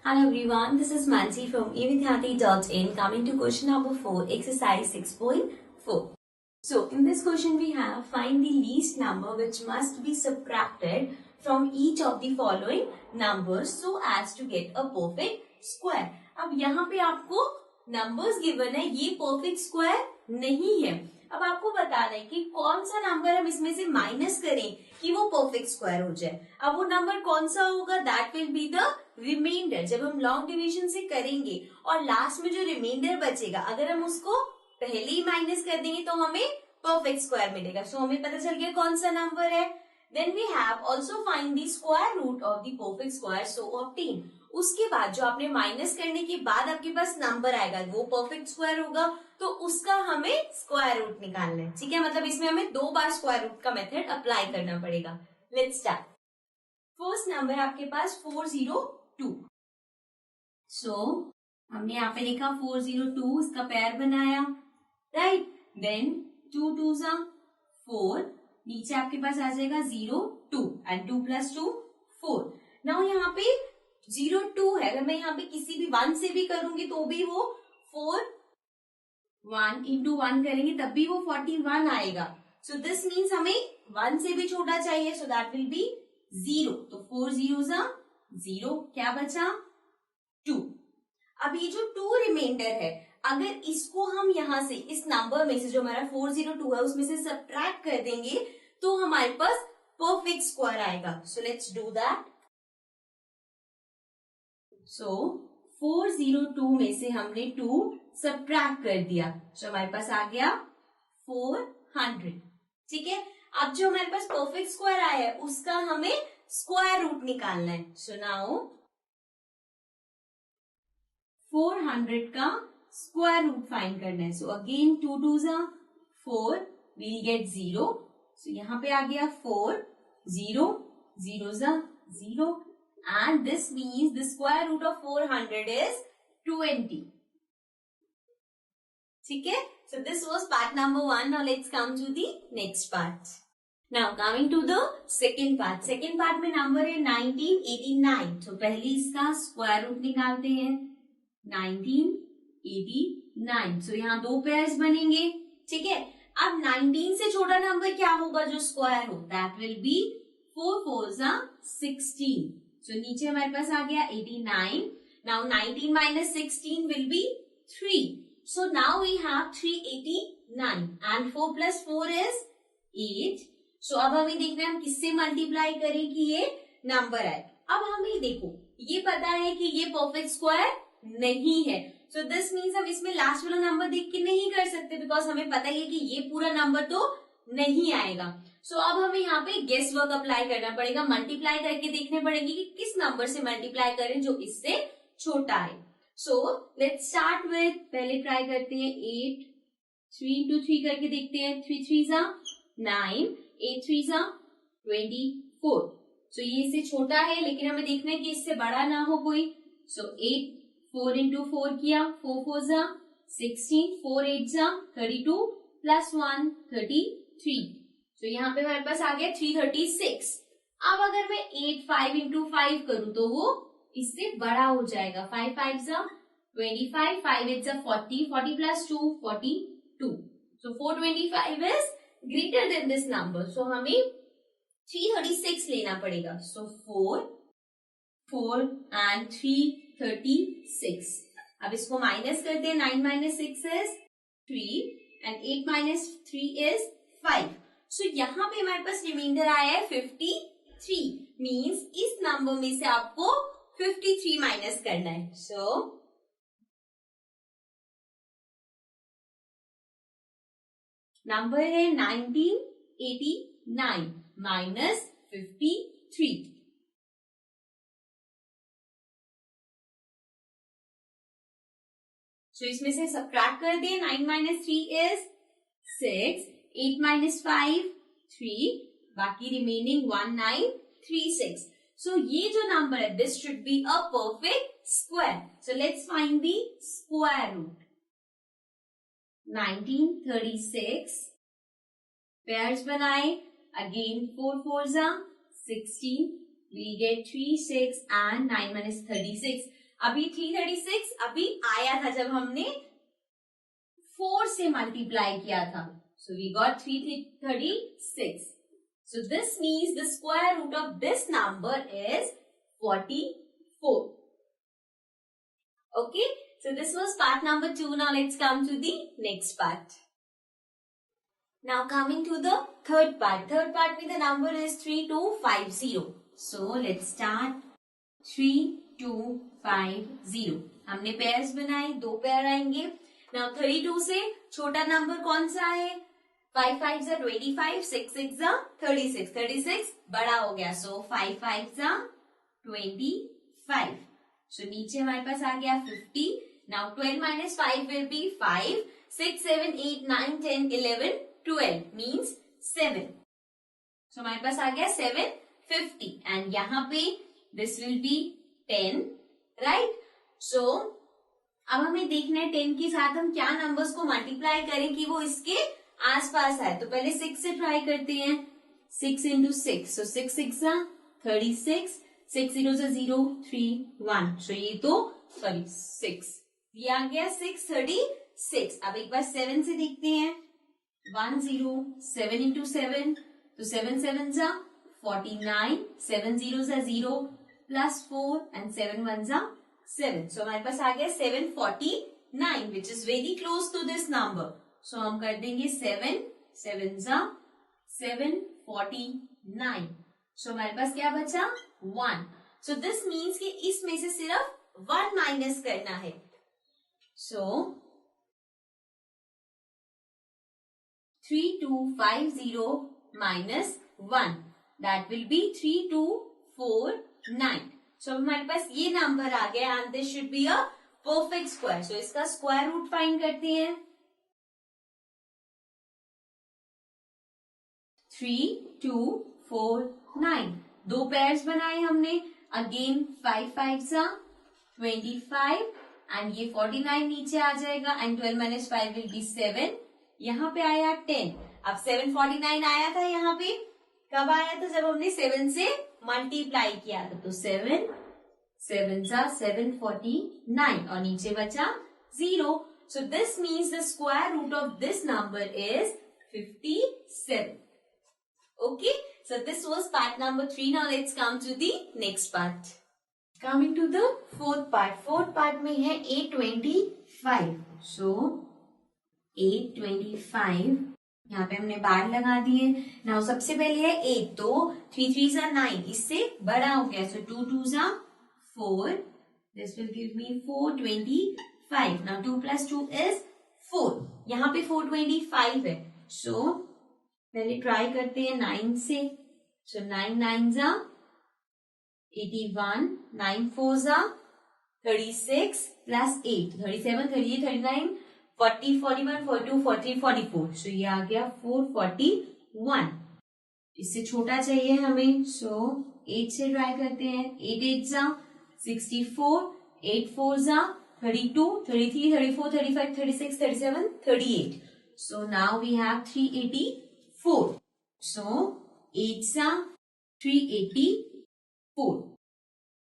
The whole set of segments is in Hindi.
Hello everyone, this is Mansi from evidyati.in coming to question number 4, exercise 6.4. So, in this question we have find the least number which must be subtracted from each of the following numbers so as to get a perfect square. अब यहाँ पे आपको numbers given है, ये perfect square नहीं है. अब आपको बताना है कि कौन सा नंबर हम इसमें से माइनस करें कि वो परफेक्ट स्क्वायर हो जाए. अब वो नंबर कौन सा होगा? That will be the reminder. जब हम लॉन्ग डिवीजन से करेंगे और लास्ट में जो रिमाइंडर बचेगा अगर हम उसको पहले ही माइनस कर देंगे तो हमें परफेक्ट स्क्वायर मिलेगा. सो हमें पता चल गया कौन सा नंबर है. Then we have also find the square root of the perfect square so obtain. उसके बाद जो आपने माइनस करने के बाद आपके पास नंबर आएगा वो परफेक्ट स्क्वायर होगा तो उसका हमें स्क्वायर रूट निकालना है. ठीक है, मतलब इसमें हमें 2 बार स्क्वायर रूट का मेथड अप्लाई करना पड़ेगा. Let's start. फर्स्ट नंबर आपके पास 402. सो हमने यहाँ पे लिखा 402, इसका पेयर बनाया, राइट. देन 2 2 4, नीचे आपके पास आ जाएगा 0 2 एंड 2 + 2 4. नाउ यहाँ पे 0 2 है, अगर मैं यहाँ पे किसी भी 1 से भी करूंगी तो भी वो 4 1 into 1 करेंगे तब भी वो 41 आएगा. सो दिस मीन्स हमें 1 से भी छोटा चाहिए, सो दैट विल बी 0. तो 4 0 0, क्या बचा 2. अब ये जो 2 रिमाइंडर है अगर इसको हम यहाँ से इस नंबर में से जो हमारा 402 है उसमें से सब्ट्रैक्ट कर देंगे तो हमारे पास परफेक्ट स्क्वायर आएगा. So let's do that. So 402 में से हमने 2 सब्ट्रैक्ट कर दिया, तो हमारे पास आ गया 400. ठीक है, अब जो हमारे पास परफेक्ट स्क्वायर आया है उसका हमें स्क्वायर रूट निकालना है. सो नाउ 400 का स्क्वायर रूट फाइंड करना है. So again 2 2 4, we'll get 0. सो यहाँ पे आ गया 4 0 0 0 and this means the square root of 400 is 20. ठीक है, so this was part number 1. Now let's come to the next part. Now coming to the second part. Second part में नंबर है 1989. तो पहले इसका स्क्वायर रूट निकालते हैं. 1989. so यहाँ 2 पेयर्स बनेंगे. ठीक है, अब 19 से छोटा नंबर क्या होगा जो स्क्वायर हो? That will B 4 4 16. So नीचे हमारे पास आ गया 89. Now 19 minus 16 will be 3. So now we have 389 and 4 plus 4 is 8. So अब हमें देखना है हम किससे मल्टीप्लाई करें कि ये नंबर आए. अब हमें देखो ये पता है कि ये परफेक्ट स्क्वायर नहीं है. So this means हम इसमें लास्ट वाला नंबर देख के नहीं कर सकते बिकॉज हमें पता ही है कि ये पूरा नंबर तो नहीं आएगा. सो अब हमें यहाँ पे गेस वर्क अप्लाई करना पड़ेगा, मल्टीप्लाई करके देखने पड़ेंगे कि किस नंबर से मल्टीप्लाई करें जो इससे छोटा है. सो लेट्स स्टार्ट विथ, पहले ट्राई करते हैं 8 3 into 3 करके देखते हैं. 3 3 9, 8 3 24. सो ये इससे छोटा है लेकिन हमें देखना है कि इससे बड़ा ना हो कोई. सो 8 4 into 4 किया, 4 4 16, 4 8 32 plus 1 33. तो यहाँ पे हमारे पास आ गया 336. अब अगर मैं 8 5 into 5 करूं तो वो इससे बड़ा हो जाएगा. 5 5 25, 5 8 40, 40 plus 2 42. So 425 is greater than this number. So हमें 336 लेना पड़ेगा. So 4 and 336. अब इसको माइनस करते हैं. 9 minus 6 is 3 and 8 minus 3 is 5. सो यहाँ पे हमारे पास रिमाइंडर आया है 53. मीन्स इस नंबर में से आपको 53 माइनस करना है. सो नंबर है 1989 माइनस 53. सो इसमें से सब्ट्रैक्ट कर दिए. 9 minus 3 is 6, 8 minus 5 3, बाकी रिमेनिंग 1936. सो ये जो नंबर है this should be a perfect square. So let's find the square root. 1936 pairs बनाए. Again 4 4 16, we get 3 6 and 9 minus 36. अभी 336 अभी आया था जब हमने 4 से मल्टीप्लाई किया था. So we got 336. So this means the square root of this number is 44. Okay. So this was part number 2. Now let's come to the next part. Now coming to the third part. Third part में the number is 3250. So let's start. 3250. हमने पेयर्स बनाए, 2 पेयर आएंगे. Now 32 से छोटा नंबर कौन सा है? 5 5s are 25, 6 6s are 36. 36 बड़ा हो गया. So 5 5s are 25. So नीचे हमारे पास आ गया 50. Now 12 minus 5 will be 5. 6 7 8 9 10 11 12 means 7. So हमारे पास आ गया 750. And यहाँ पे this will be 10, right? So अब हमें देखना है 10 के साथ हम क्या नंबर्स को मल्टीप्लाई करें कि वो इसके आसपास आए. तो पहले 6 से ट्राई करते हैं. 6 into 6. So 6 6 36. 6 0 0 3 1. So ये तो 6. ये आ गया 636. अब एक बार 7 से देखते हैं. 1 0. 7 into 7. तो 7 7 49. 7 0 0 plus 4 and 7 1 7. So हमारे पास आ गया 749 which is very close to this number. So हम कर देंगे 7 7 749. So हमारे पास क्या बचा? 1. So this means कि इसमें से सिर्फ 1 माइनस करना है. So 3250 minus 1 that will be 3249. So हमारे पास ये नंबर आ गया and this should be a perfect square. So इसका स्क्वायर रूट फाइंड करते हैं. 3249. 2 पेयर्स बनाए हमने. अगेन 5 5s are 25 and ये 49 नीचे आ जाएगा and 12 minus 5 will be 7. यहाँ पे आया 10. अब 749 आया था यहाँ पे. कब आया था? जब हमने 7 से मल्टीप्लाई किया था. तो 7 7 749 और नीचे बचा 0. So this means the square root of this number is 57. Okay. So this was part number 3. Now let's come to the next part. Coming to the fourth part. Fourth part में है 825. So 825. यहाँ पे हमने बार लगा दिए. नाउ सबसे पहले है 8. तो 3 3s are 9. इससे बड़ा हो गया. So 2 2s are 4. This will give me 425. Now 2 plus 2 is 4. यहाँ पे 425 है. So पहले ट्राई करते हैं 9 से. So 9 9s are 81. 9 4s are 36 plus 8. 37 38 39 40 41 42 43 44. So ये आ गया 441. इससे छोटा चाहिए हमें. So 8 से ट्राई करते हैं. 8 8s are 64. 8 4s are 32 33 34 35 36 37 38. So now we have 384. So 8s are 384.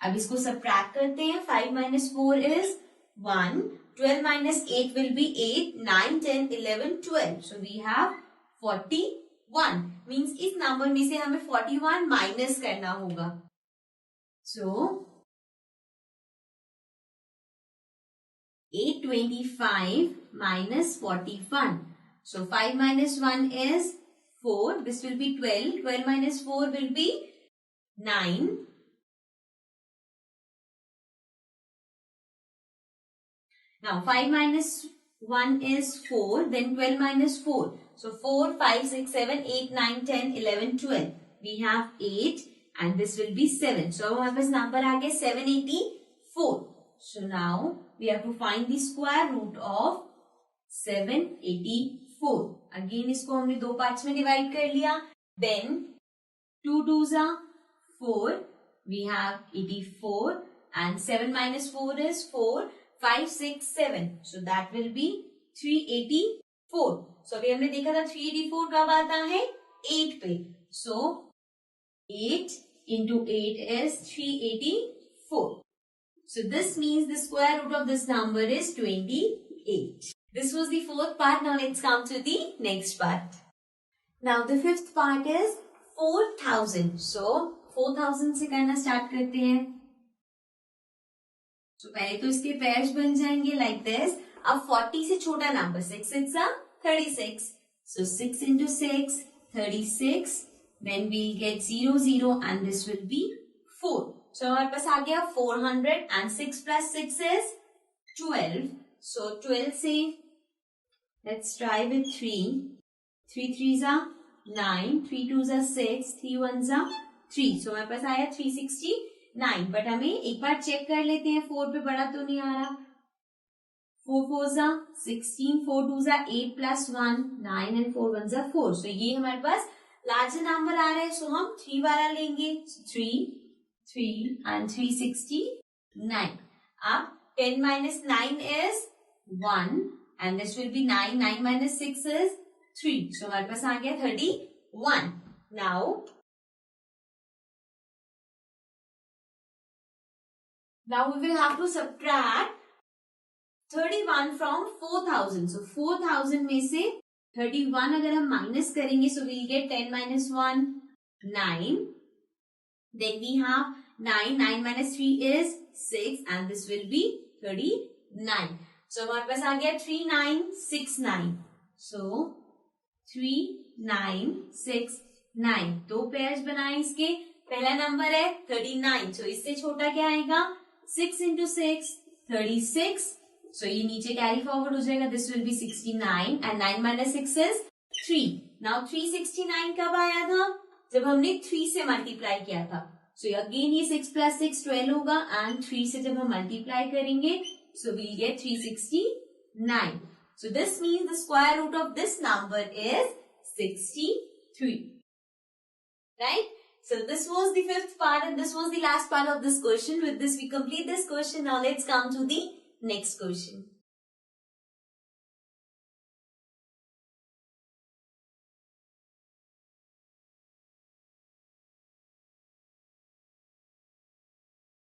अब इसको सबट्रैक्ट करते हैं. 5 minus 4 is 1. 12 minus 8 will be 8. 9 10 11 12. So we have 41. Means इस नंबर में से हमें 41 माइनस करना होगा. So 825 minus 41. So 5 minus 1 is 4. This will be 12. 12 minus 4 will be 9. Now 5 minus 1 is 4. Then 12 minus 4. So 4, 5, 6, 7, 8, 9, 10, 11, 12. We have 8 and this will be 7. So हमारे पास नंबर आ गया 784. So now we have to find the square root of 784. Again इसको हमने 2 पार्ट्स में डिवाइड कर लिया. Then 2 2s are 4. We have 84 and 7 minus 4 is 4. 5 6 7. So that will be 384. So अभी हमने देखा था 384 कब आता है? 8 पे. So 8 into 8 is 384. So this means the square root of this number is 28. This was the fourth part. Now let's come to the next part. Now the fifth part is 4000. So 4000 से करना स्टार्ट करते हैं. तो पहले तो इसके पेयर्स बन जाएंगे like this. अब 40 से छोटा number 6 6 36. So 6 into 6, 36. Then we'll get 0 0 and this will be 4. So हमारे पास आ गया 400 and 6 plus 6 is 12. So 12 से let's try with 3. 3 3s are 9, 3 2s are 6, 3 1s are 3. So हमारे पास आया 369. बट हमें एक बार चेक कर लेते हैं 4 पे बड़ा तो नहीं आ रहा. 4 4s are 16, 4 2s are 8 plus 1, 9 and 4 1s are 4. So ये हमारे पास लार्जर नंबर आ रहा है. सो हम 3 वाला लेंगे. 3 and 369. अब 10 minus 9 is 1 and this will be 9. 9 minus 6 is 3. So हमारे पास आ गया 31. Now we will have to subtract 31 from 4000. So 4000 में से 31 अगर हम माइनस करेंगे so we'll get 10 minus 1, 9. Then we have 9. 9 minus 3 is 6 and this will be 39. So हमारे पास आ गया 3969. So 3969. दो पेयर्स बनाए इसके. पहला नंबर है 39. So इससे छोटा क्या आएगा? 6 into 6, 36. So ये नीचे कैरी फॉरवर्ड हो जाएगा. This will be 69 and 9 minus 6 is 3. Now 369 कब आया था? जब हमने 3 से मल्टीप्लाई किया था. So अगेन ये 6 plus 6 12 होगा and 3 से जब हम मल्टीप्लाई करेंगे so we'll get 369. So this means the square root of this number is 63. Right? So this was the fifth part and this was the last part of this question. With this we complete this question. Now let's come to the next question.